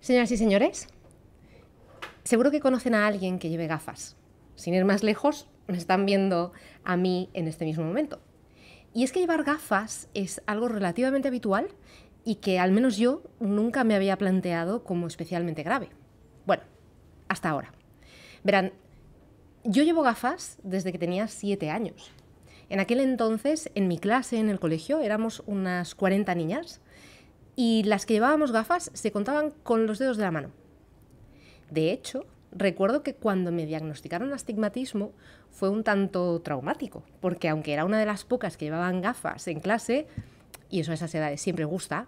Señoras y señores, seguro que conocen a alguien que lleve gafas. Sin ir más lejos, me están viendo a mí en este mismo momento. Y es que llevar gafas es algo relativamente habitual y que al menos yo nunca me había planteado como especialmente grave. Bueno, hasta ahora. Verán, yo llevo gafas desde que tenía 7 años. En aquel entonces, en mi clase, en el colegio, éramos unas 40 niñas y las que llevábamos gafas se contaban con los dedos de la mano. De hecho, recuerdo que cuando me diagnosticaron astigmatismo fue un tanto traumático, porque aunque era una de las pocas que llevaban gafas en clase, y eso a esas edades siempre gusta,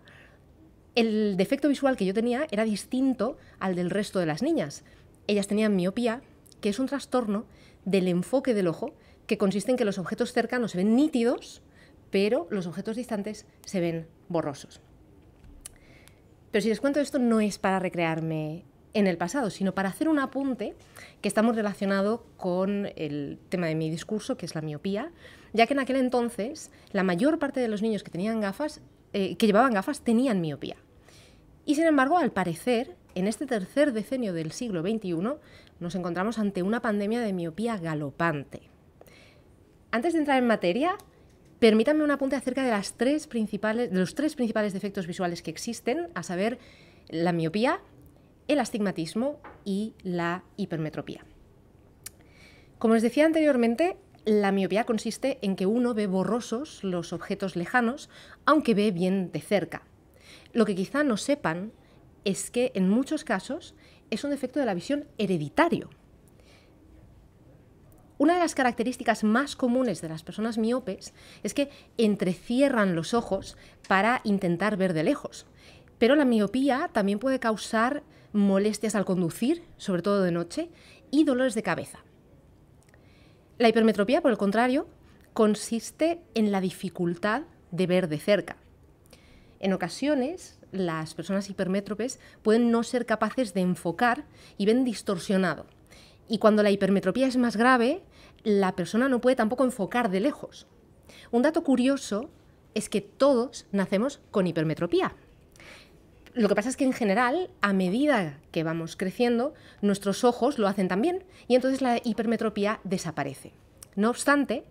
el defecto visual que yo tenía era distinto al del resto de las niñas. Ellas tenían miopía, que es un trastorno del enfoque del ojo, que consiste en que los objetos cercanos se ven nítidos, pero los objetos distantes se ven borrosos. Pero si les cuento esto no es para recrearme en el pasado, sino para hacer un apunte que está muy relacionado con el tema de mi discurso, que es la miopía, ya que en aquel entonces la mayor parte de los niños que tenían gafas, que llevaban gafas, tenían miopía. Y sin embargo, al parecer, en este tercer decenio del siglo XXI, nos encontramos ante una pandemia de miopía galopante. Antes de entrar en materia, permítanme un apunte acerca de los tres principales defectos visuales que existen, a saber, la miopía, el astigmatismo y la hipermetropía. Como les decía anteriormente, la miopía consiste en que uno ve borrosos los objetos lejanos, aunque ve bien de cerca. Lo que quizá no sepan es que en muchos casos es un defecto de la visión hereditario. Una de las características más comunes de las personas miopes es que entrecierran los ojos para intentar ver de lejos. Pero la miopía también puede causar molestias al conducir, sobre todo de noche, y dolores de cabeza. La hipermetropía, por el contrario, consiste en la dificultad de ver de cerca. En ocasiones, las personas hipermétropes pueden no ser capaces de enfocar y ven distorsionado. Y cuando la hipermetropía es más grave, la persona no puede tampoco enfocar de lejos. Un dato curioso es que todos nacemos con hipermetropía. Lo que pasa es que en general, a medida que vamos creciendo, nuestros ojos lo hacen también y entonces la hipermetropía desaparece. No obstante,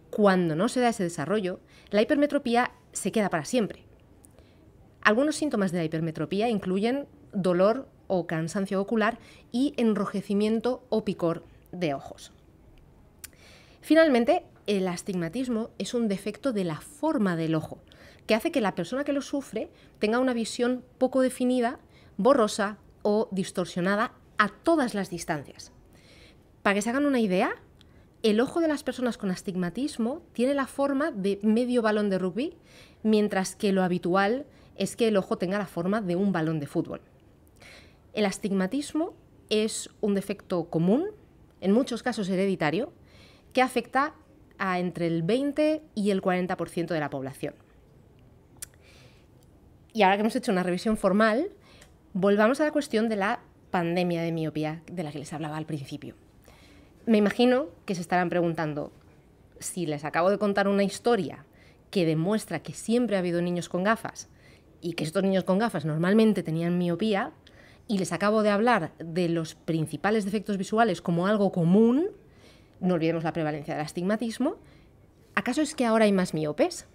cuando no se da ese desarrollo, la hipermetropía se queda para siempre. Algunos síntomas de la hipermetropía incluyen dolor o cansancio ocular y enrojecimiento o picor de ojos. Finalmente, el astigmatismo es un defecto de la forma del ojo, que hace que la persona que lo sufre tenga una visión poco definida, borrosa o distorsionada a todas las distancias. Para que se hagan una idea, el ojo de las personas con astigmatismo tiene la forma de medio balón de rugby, mientras que lo habitual es que el ojo tenga la forma de un balón de fútbol. El astigmatismo es un defecto común, en muchos casos hereditario, que afecta a entre el 20 y el 40% de la población. Y ahora que hemos hecho una revisión formal, volvamos a la cuestión de la pandemia de miopía de la que les hablaba al principio. Me imagino que se estarán preguntando, si les acabo de contar una historia que demuestra que siempre ha habido niños con gafas y que estos niños con gafas normalmente tenían miopía, y les acabo de hablar de los principales defectos visuales como algo común, no olvidemos la prevalencia del astigmatismo, ¿acaso es que ahora hay más miopes?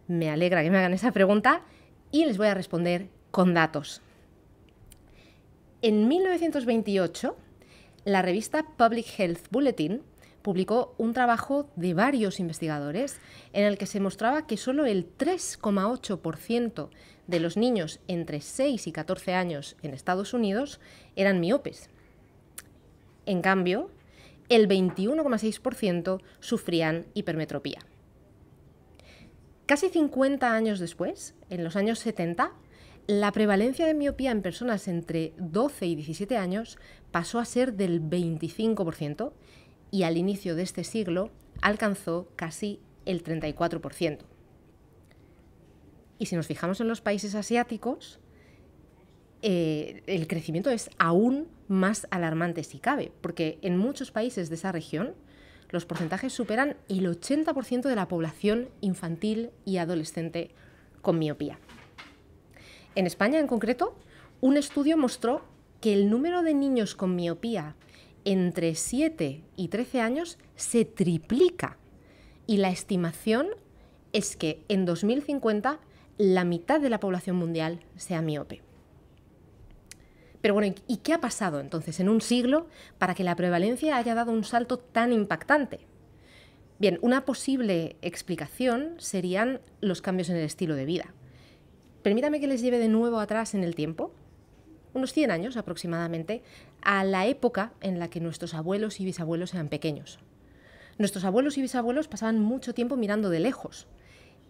Me alegra que me hagan esa pregunta y les voy a responder con datos. En 1928, la revista Public Health Bulletin publicó un trabajo de varios investigadores en el que se mostraba que solo el 3,8% de los niños entre 6 y 14 años en Estados Unidos eran miopes. En cambio, el 21,6% sufrían hipermetropía. Casi 50 años después, en los años 70, la prevalencia de miopía en personas entre 12 y 17 años pasó a ser del 25% y al inicio de este siglo alcanzó casi el 34%. Y si nos fijamos en los países asiáticos, el crecimiento es aún más alarmante si cabe, porque en muchos países de esa región los porcentajes superan el 80% de la población infantil y adolescente con miopía. En España, en concreto, un estudio mostró que el número de niños con miopía entre 7 y 13 años se triplica y la estimación es que en 2050 la mitad de la población mundial sea miope. Pero bueno, ¿y qué ha pasado entonces en un siglo para que la prevalencia haya dado un salto tan impactante? Bien, una posible explicación serían los cambios en el estilo de vida. Permítame que les lleve de nuevo atrás en el tiempo, unos 100 años aproximadamente, a la época en la que nuestros abuelos y bisabuelos eran pequeños. Nuestros abuelos y bisabuelos pasaban mucho tiempo mirando de lejos.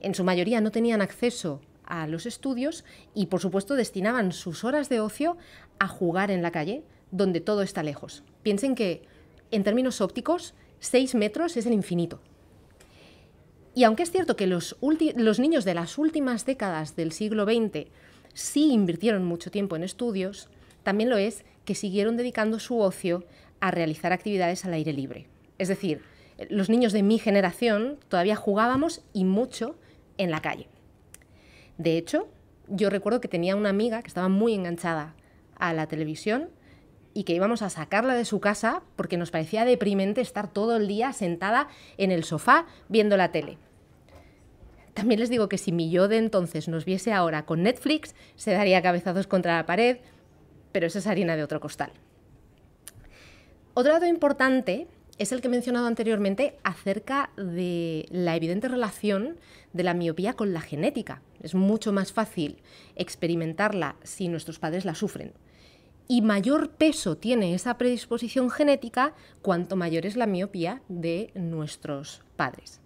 En su mayoría no tenían acceso a los estudios y, por supuesto, destinaban sus horas de ocio a jugar en la calle, donde todo está lejos. Piensen que, en términos ópticos, 6 metros es el infinito. Y aunque es cierto que los niños de las últimas décadas del siglo XX sí invirtieron mucho tiempo en estudios, también lo es que siguieron dedicando su ocio a realizar actividades al aire libre. Es decir, los niños de mi generación todavía jugábamos y mucho en la calle. De hecho, yo recuerdo que tenía una amiga que estaba muy enganchada a la televisión y que íbamos a sacarla de su casa porque nos parecía deprimente estar todo el día sentada en el sofá viendo la tele. También les digo que si mi yo de entonces nos viese ahora con Netflix, se daría cabezazos contra la pared, pero eso es harina de otro costal. Otro dato importante es el que he mencionado anteriormente acerca de la evidente relación de la miopía con la genética. Es mucho más fácil experimentarla si nuestros padres la sufren. Y mayor peso tiene esa predisposición genética cuanto mayor es la miopía de nuestros padres.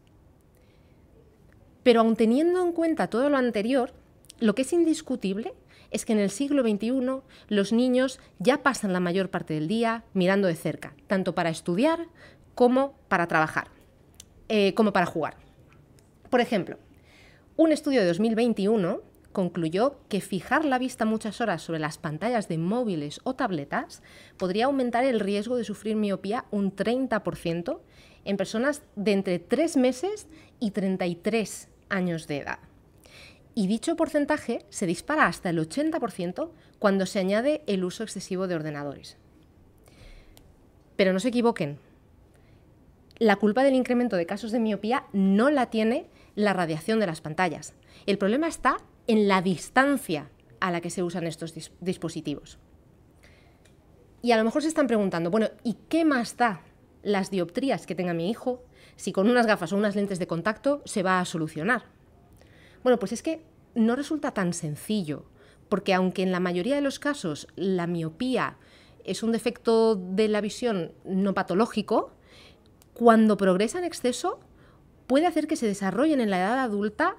Pero aun teniendo en cuenta todo lo anterior, lo que es indiscutible es que en el siglo XXI los niños ya pasan la mayor parte del día mirando de cerca, tanto para estudiar como para trabajar, como para jugar. Por ejemplo, un estudio de 2021 concluyó que fijar la vista muchas horas sobre las pantallas de móviles o tabletas podría aumentar el riesgo de sufrir miopía un 30% en personas de entre 3 meses y 33 años de edad. Y dicho porcentaje se dispara hasta el 80% cuando se añade el uso excesivo de ordenadores. Pero no se equivoquen, la culpa del incremento de casos de miopía no la tiene la radiación de las pantallas. El problema está en la distancia a la que se usan estos dispositivos. Y a lo mejor se están preguntando, bueno, ¿y qué más da las dioptrías que tenga mi hijo si con unas gafas o unas lentes de contacto se va a solucionar? Bueno, pues es que no resulta tan sencillo, porque aunque en la mayoría de los casos la miopía es un defecto de la visión no patológico, cuando progresa en exceso puede hacer que se desarrollen en la edad adulta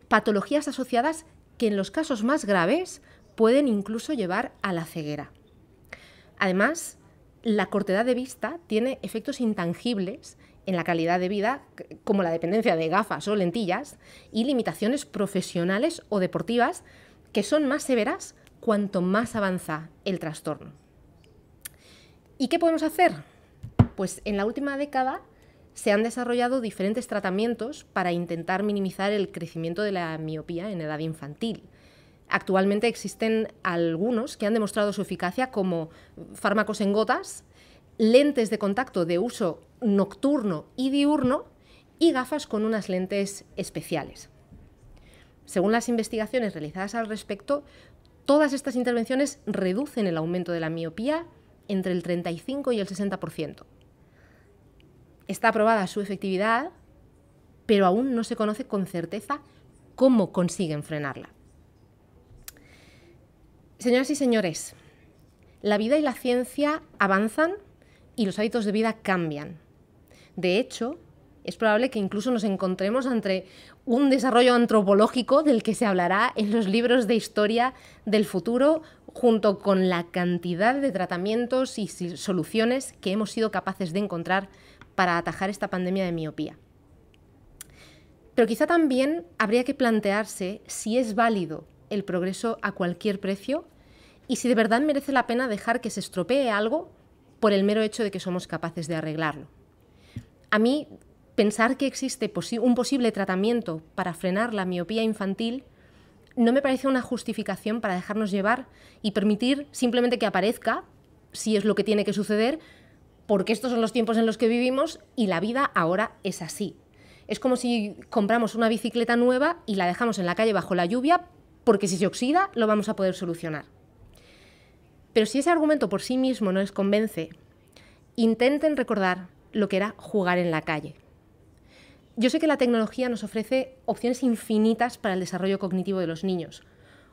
patologías asociadas que en los casos más graves pueden incluso llevar a la ceguera. Además, la cortedad de vista tiene efectos intangibles en la calidad de vida, como la dependencia de gafas o lentillas, y limitaciones profesionales o deportivas que son más severas cuanto más avanza el trastorno. ¿Y qué podemos hacer? Pues en la última década se han desarrollado diferentes tratamientos para intentar minimizar el crecimiento de la miopía en edad infantil. Actualmente existen algunos que han demostrado su eficacia, como fármacos en gotas, lentes de contacto de uso nocturno y diurno y gafas con unas lentes especiales. Según las investigaciones realizadas al respecto, todas estas intervenciones reducen el aumento de la miopía entre el 35 y el 60%. Está aprobada su efectividad, pero aún no se conoce con certeza cómo consiguen frenarla. Señoras y señores, la vida y la ciencia avanzan y los hábitos de vida cambian. De hecho, es probable que incluso nos encontremos ante un desarrollo antropológico del que se hablará en los libros de historia del futuro, junto con la cantidad de tratamientos y soluciones que hemos sido capaces de encontrar para atajar esta pandemia de miopía. Pero quizá también habría que plantearse si es válido el progreso a cualquier precio y si de verdad merece la pena dejar que se estropee algo por el mero hecho de que somos capaces de arreglarlo. A mí, pensar que existe un posible tratamiento para frenar la miopía infantil no me parece una justificación para dejarnos llevar y permitir simplemente que aparezca, si es lo que tiene que suceder, porque estos son los tiempos en los que vivimos y la vida ahora es así. Es como si compramos una bicicleta nueva y la dejamos en la calle bajo la lluvia, porque si se oxida lo vamos a poder solucionar. Pero si ese argumento por sí mismo no les convence, intenten recordar lo que era jugar en la calle. Yo sé que la tecnología nos ofrece opciones infinitas para el desarrollo cognitivo de los niños,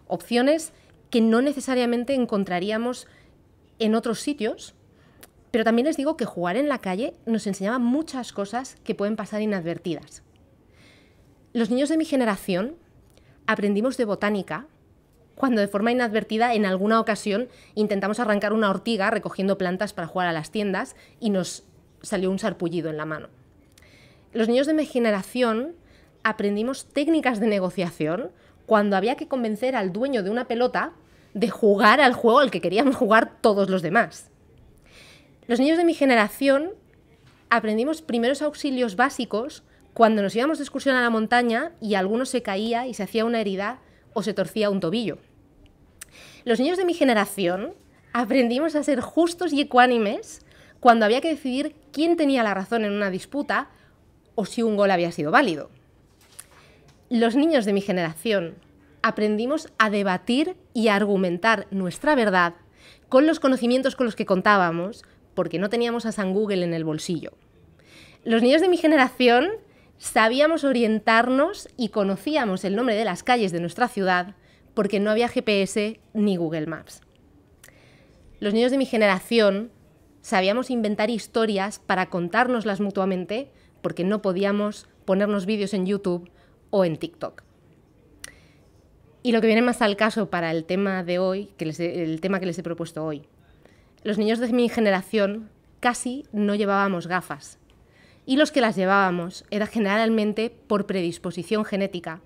opciones que no necesariamente encontraríamos en otros sitios, pero también les digo que jugar en la calle nos enseñaba muchas cosas que pueden pasar inadvertidas. Los niños de mi generación aprendimos de botánica cuando de forma inadvertida en alguna ocasión intentamos arrancar una ortiga recogiendo plantas para jugar a las tiendas y nos salió un sarpullido en la mano. Los niños de mi generación aprendimos técnicas de negociación cuando había que convencer al dueño de una pelota de jugar al juego al que queríamos jugar todos los demás. Los niños de mi generación aprendimos primeros auxilios básicos cuando nos íbamos de excursión a la montaña y alguno se caía y se hacía una herida o se torcía un tobillo. Los niños de mi generación aprendimos a ser justos y ecuánimes cuando había que decidir quién tenía la razón en una disputa o si un gol había sido válido. Los niños de mi generación aprendimos a debatir y a argumentar nuestra verdad con los conocimientos con los que contábamos, porque no teníamos a San Google en el bolsillo. Los niños de mi generación sabíamos orientarnos y conocíamos el nombre de las calles de nuestra ciudad porque no había GPS ni Google Maps. Los niños de mi generación sabíamos inventar historias para contárnoslas mutuamente porque no podíamos ponernos vídeos en YouTube o en TikTok. Y lo que viene más al caso para el tema de hoy, el tema que les he propuesto hoy. Los niños de mi generación casi no llevábamos gafas. Y los que las llevábamos era generalmente por predisposición genética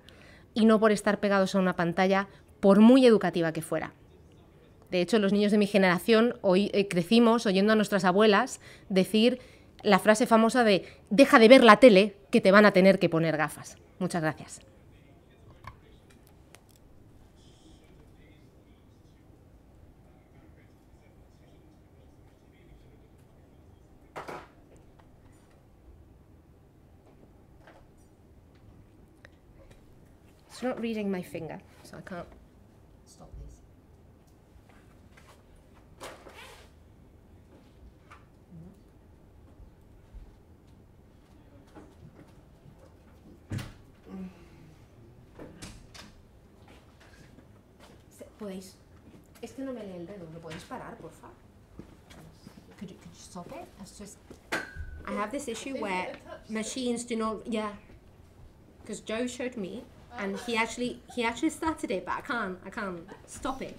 y no por estar pegados a una pantalla, por muy educativa que fuera. De hecho, los niños de mi generación crecimos oyendo a nuestras abuelas decir la frase famosa de «deja de ver la tele, que te van a tener que poner gafas». Muchas gracias. It's not reading my finger, so I can't stop this. ¿Podéis? Es que no me lee el dedo, ¿lo podéis parar, por favor? Could you stop it? It's just, I have this issue where machines do not, yeah, because Joe showed me, and he actually started it, but I can't stop it.